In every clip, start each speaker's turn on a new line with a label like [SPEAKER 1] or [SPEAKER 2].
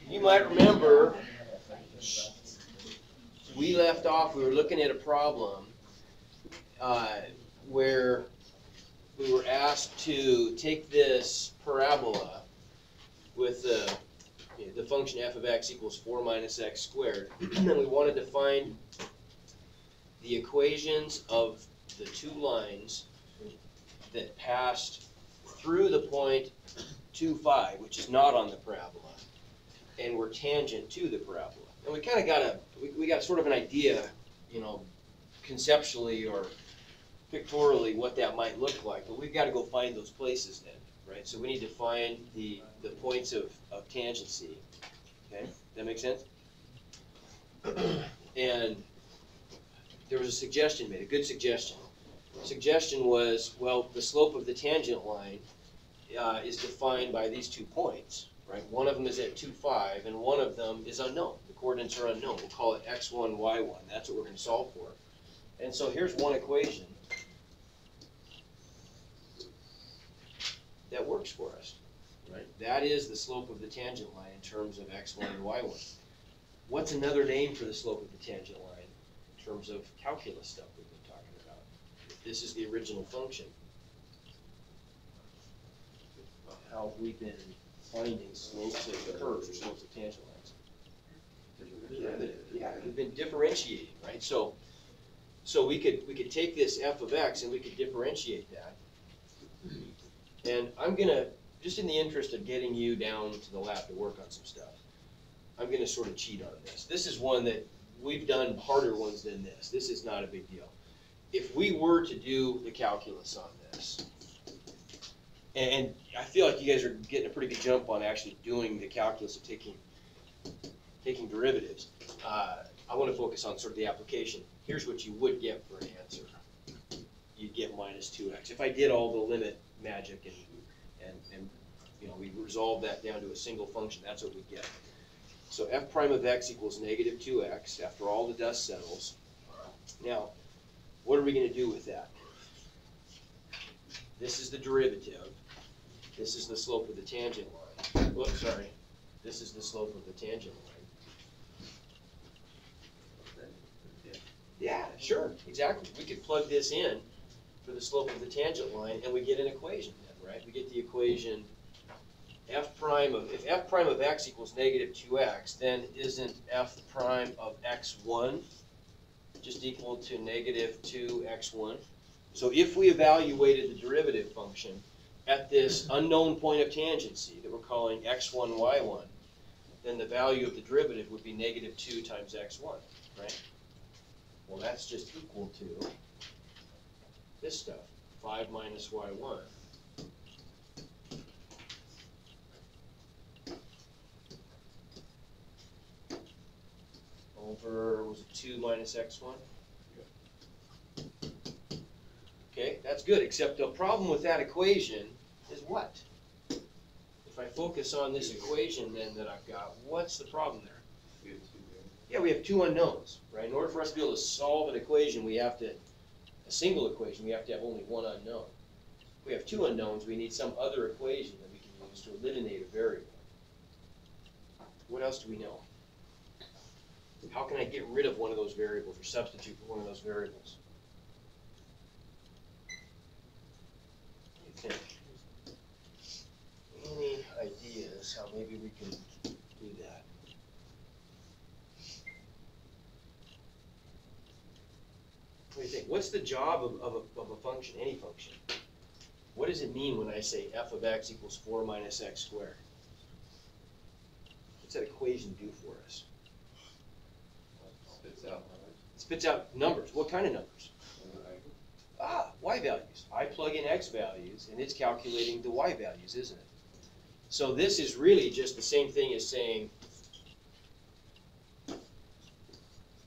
[SPEAKER 1] You might remember we left off, we were looking at a problem where we were asked to take this parabola with the function f of x equals 4 minus x squared, and we wanted to find the equations of the two lines that passed through the point 2, 5, which is not on the parabola, and were tangent to the parabola. And we kind of got we got sort of an idea, conceptually or pictorially what that might look like, but we've got to go find those places then, right? So we need to find the points of tangency. Okay, that make sense? And there was a suggestion made, a good suggestion. The suggestion was, well, the slope of the tangent line is defined by these 2 points, right? One of them is at 2, 5, and one of them is unknown. The coordinates are unknown. We'll call it x1, y1. That's what we're going to solve for. And so here's one equation that works for us, right? That is the slope of the tangent line in terms of x1 and y1. What's another name for the slope of the tangent line in terms of calculus stuff we've been talking about? If this is the original function, how have we been finding slopes of curves or slopes of tangent lines? Yeah, we've been differentiating, right? So we could take this f of x and we could differentiate that. And I'm gonna, just in the interest of getting you down to the lab to work on some stuff, I'm gonna sort of cheat on this. This is one that we've done harder ones than this. This is not a big deal. If we were to do the calculus on this, and I feel like you guys are getting a pretty good jump on actually doing the calculus of taking derivatives. I want to focus on sort of the application. Here's what you would get for an answer. You'd get minus 2x. If I did all the limit magic and we resolve that down to a single function, that's what we get. So f prime of x equals negative 2x after all the dust settles. Now, what are we going to do with that? This is the derivative. This is the slope of the tangent line. Whoops, sorry. This is the slope of the tangent line. Yeah, sure, exactly. We could plug this in for the slope of the tangent line, and we get an equation then, right? We get the equation if f prime of x equals negative 2x, then isn't f prime of x1 just equal to negative 2x1? So if we evaluated the derivative function at this unknown point of tangency that we're calling x1, y1, then the value of the derivative would be negative 2 times x1, right? Well, that's just equal to this stuff, 5 minus y1. Over, was it 2 minus x1? Okay, that's good, except the problem with that equation is what? If I focus on this equation then that I've got, what's the problem there? Yeah, we have 2 unknowns, right? In order for us to be able to solve an equation, a single equation, we have to have only one unknown. If we have 2 unknowns, we need some other equation that we can use to eliminate a variable. What else do we know? How can I get rid of one of those variables or substitute for one of those variables? What do you think? Any ideas how maybe we can do that? What do you think? What's the job of a function, any function? What does it mean when I say f of x equals 4 minus x squared? What's that equation do for us? It spits out numbers. What kind of numbers? Y values. I plug in x values, and it's calculating the y values, isn't it? So this is really just the same thing as saying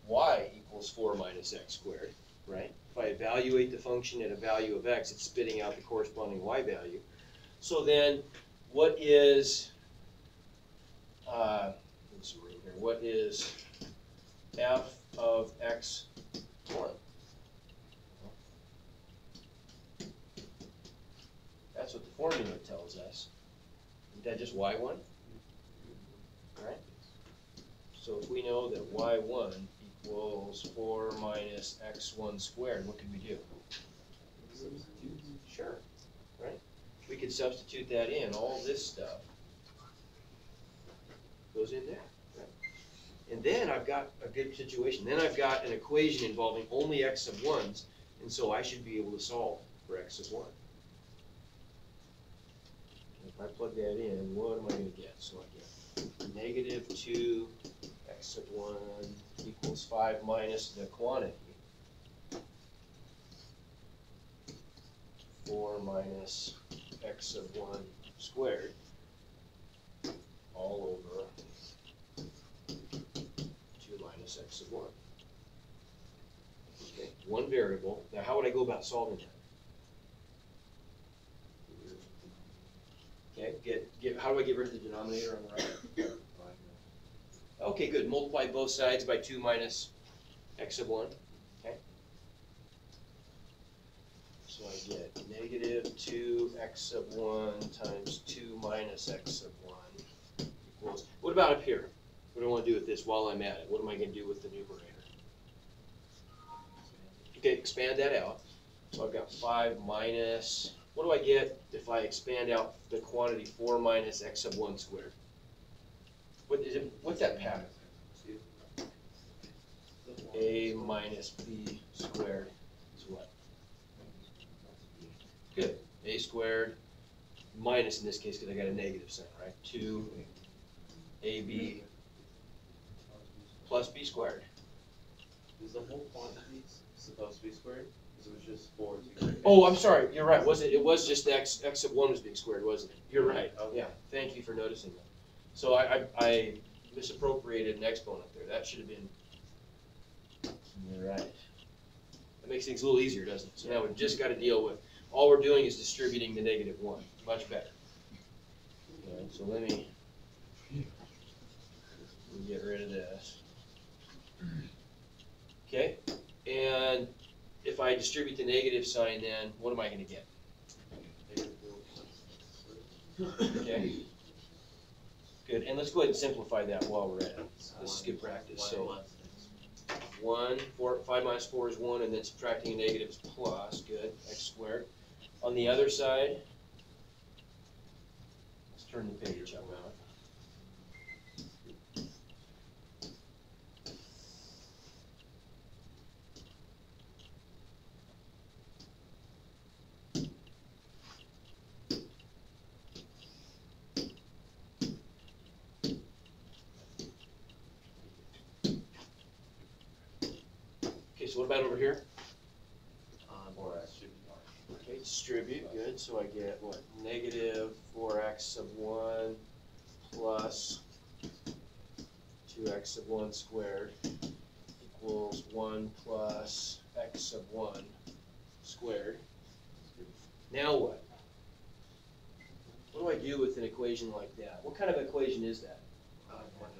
[SPEAKER 1] y equals 4 minus x squared, right? If I evaluate the function at a value of x, it's spitting out the corresponding y value. So then, what is what is f of x1? That's what the formula tells us. Isn't that just y1? right? So if we know that y1 equals 4 minus x1 squared, what can we do? Sure, right? We could substitute that in. All this stuff goes in there, right? And then I've got a good situation. Then I've got an equation involving only x sub 1s, and so I should be able to solve for x sub 1. If I plug that in, what am I going to get? So I get negative 2 x sub 1 equals 5 minus the quantity, 4 minus x sub 1 squared, all over 2 minus x sub 1. Okay, one variable. Now how would I go about solving that? Okay, how do I get rid of the denominator on the right? Okay, good. Multiply both sides by 2 minus x sub 1. Okay. So I get negative 2 x sub 1 times 2 minus x sub 1 equals, what about up here? What do I want to do with this while I'm at it? What am I going to do with the numerator? Okay, expand that out. So I've got 5 minus, what do I get if I expand out the quantity 4 minus x sub 1 squared? What is it? What's that pattern? A minus b squared is what? Good. A squared minus, in this case, because I got a negative sign, right? 2ab plus b squared.
[SPEAKER 2] Is the whole quantity supposed to be squared? Because it was just 4 to
[SPEAKER 1] Oh, I'm sorry. You're right. Was it? It was just x sub 1 was being squared, wasn't it? You're right.
[SPEAKER 2] Okay.
[SPEAKER 1] Yeah. Thank you for noticing that. So I misappropriated an exponent there. That should have been. You're right. That makes things a little easier, doesn't it? So now we've just got to deal with, all we're doing is distributing the negative 1. Much better. All right, so let me get rid of this. Okay, and if I distribute the negative sign, then what am I going to get? Okay. Good, and let's go ahead and simplify that while we're at it. This is good practice. So 5 minus 4 is 1, and then subtracting a negative is plus. Good, x squared. On the other side, let's turn the page up now. Okay, so what about over here? Okay, distribute, good. So I get what? Negative 4x sub 1 plus 2x sub 1 squared equals 1 plus x sub 1 squared. Now what? What do I do with an equation like that? What kind of equation is that?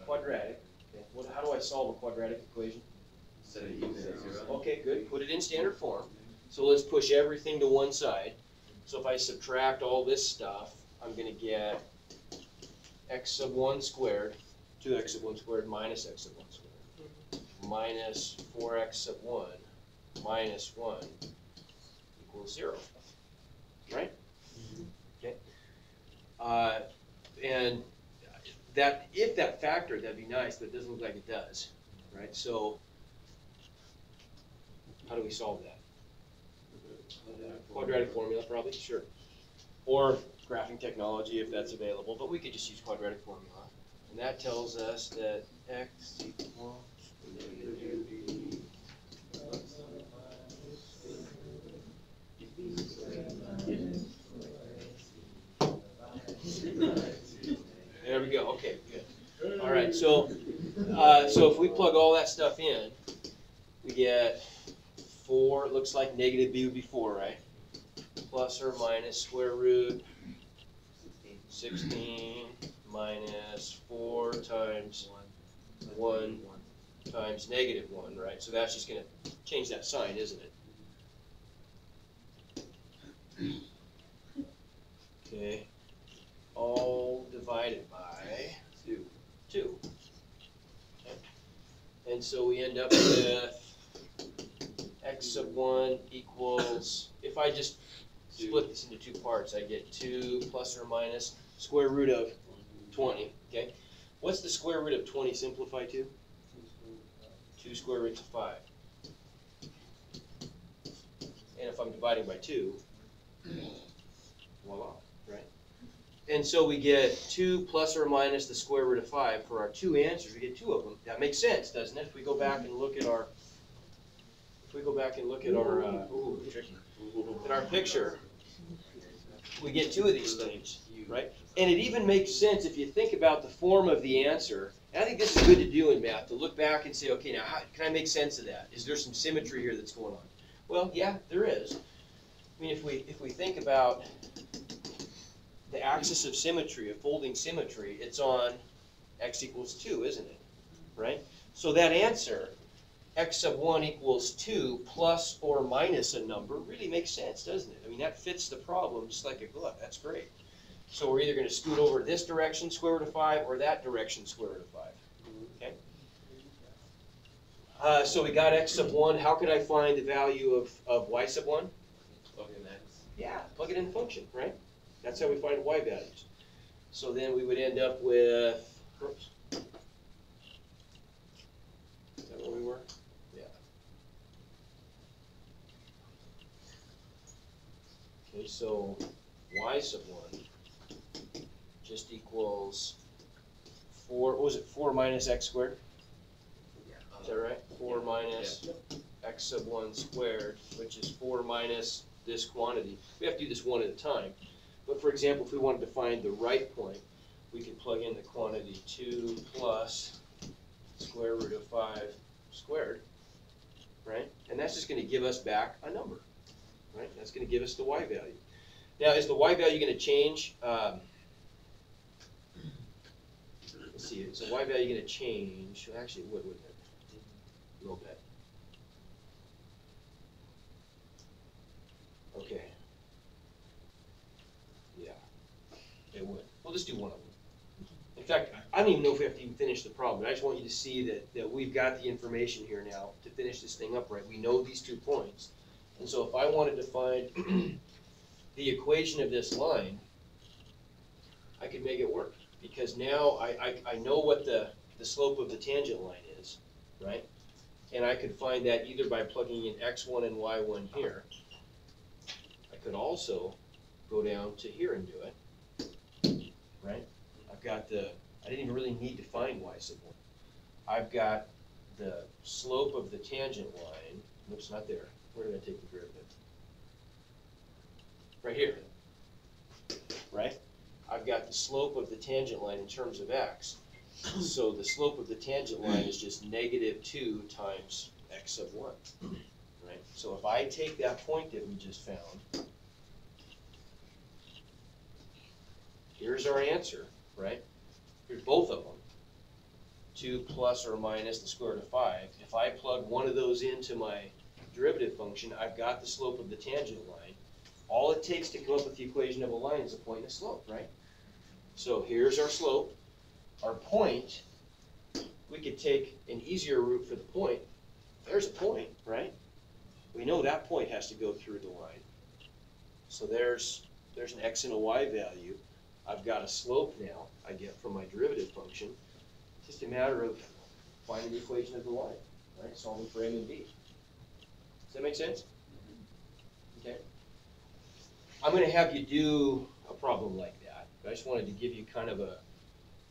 [SPEAKER 1] Quadratic. Okay. How do I solve a quadratic equation?
[SPEAKER 2] Set it equal to 0.
[SPEAKER 1] Okay, good. Put it in standard form. So let's push everything to one side. So if I subtract all this stuff, I'm going to get x sub 1 squared, 2x sub 1 squared minus x sub 1 squared, minus 4x sub 1 minus 1 equals 0. Right? Okay. And that, if that factored, that'd be nice, but it doesn't look like it does. Right? So how do we solve that? Quadratic formula, probably, sure. Or graphing technology, if that's available, but we could just use quadratic formula. And that tells us that x equals negative b There we go. Okay, good. All right, so if we plug all that stuff in, we get 4. It looks like negative b would be 4, right? Plus or minus square root 16 minus 4 times 1 times negative 1, right? So that's just going to change that sign, isn't it? Okay. All divided by 2. And so we end up with x sub 1 equals, if I just split this into two parts, I get 2 plus or minus square root of 20, okay? What's the square root of 20 simplify to? 2 square roots of 5. And if I'm dividing by 2, voila, right? And so we get 2 plus or minus the square root of 5 for our two answers. We get two of them. That makes sense, doesn't it? If we go back and look at our, tricky, at our picture, we get two of these things, right? And it even makes sense if you think about the form of the answer. And I think this is good to do in math, to look back and say, okay, now how can I make sense of that? Is there some symmetry here that's going on? Well, yeah, there is. I mean, if we think about the axis of symmetry, of folding symmetry, it's on x equals 2, isn't it? Right? So that answer, x sub 1 equals 2 plus or minus a number, really makes sense, doesn't it? I mean, that fits the problem just like a glove. That's great. So we're either going to scoot over this direction, square root of 5, or that direction, square root of 5. Okay? So we got x sub 1. How can I find the value of y sub 1?
[SPEAKER 2] Plug in x.
[SPEAKER 1] Yeah, plug it in the function, right? That's how we find y values. So then we would end up with, oops. Is that where we were? Yeah. Okay, so y sub 1 just equals 4, what was it, 4 minus x squared? Is that right? 4 minus x sub 1 squared, which is 4 minus this quantity. We have to do this one at a time. But for example, if we wanted to find the right point, we could plug in the quantity 2 plus square root of 5 squared, right? And that's just going to give us back a number, right? That's going to give us the y value. Now, is the y value going to change? Let's see, is the y value going to change? Actually, it would, wouldn't it? A little bit. Okay. Yeah, it would. We'll just do one of them. In fact, I don't even know if we have to even finish the problem, but I just want you to see that we've got the information here now to finish this thing up right. We know these 2 points. And so if I wanted to find the equation of this line, I could make it work. Because now I know what the slope of the tangent line is, right? And I could find that either by plugging in x1 and y1 here. I could also go down to here and do it, right? I've got I didn't even really need to find y sub 1. I've got the slope of the tangent line. Oops, not there. Where did I take the derivative? Right here, right? I've got the slope of the tangent line in terms of x. So the slope of the tangent line is just -2 times x sub 1, right? So if I take that point that we just found, here's our answer, right? Here's both of them. 2 plus or minus the square root of 5. If I plug one of those into my derivative function, I've got the slope of the tangent line. All it takes to come up with the equation of a line is a point and a slope, right? So here's our slope. Our point, we could take an easier route for the point. There's a point, right? We know that point has to go through the line. So there's an x and a y value. I've got a slope now I get from my derivative function. It's just a matter of finding the equation of the line, right? Solving for m and b. Does that make sense? Okay. I'm going to have you do a problem like that. I just wanted to give you kind of a,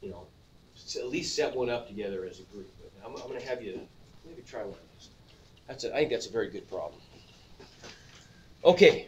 [SPEAKER 1] at least set one up together as a group. But I'm going to have you maybe try one of these. I think that's a very good problem. Okay.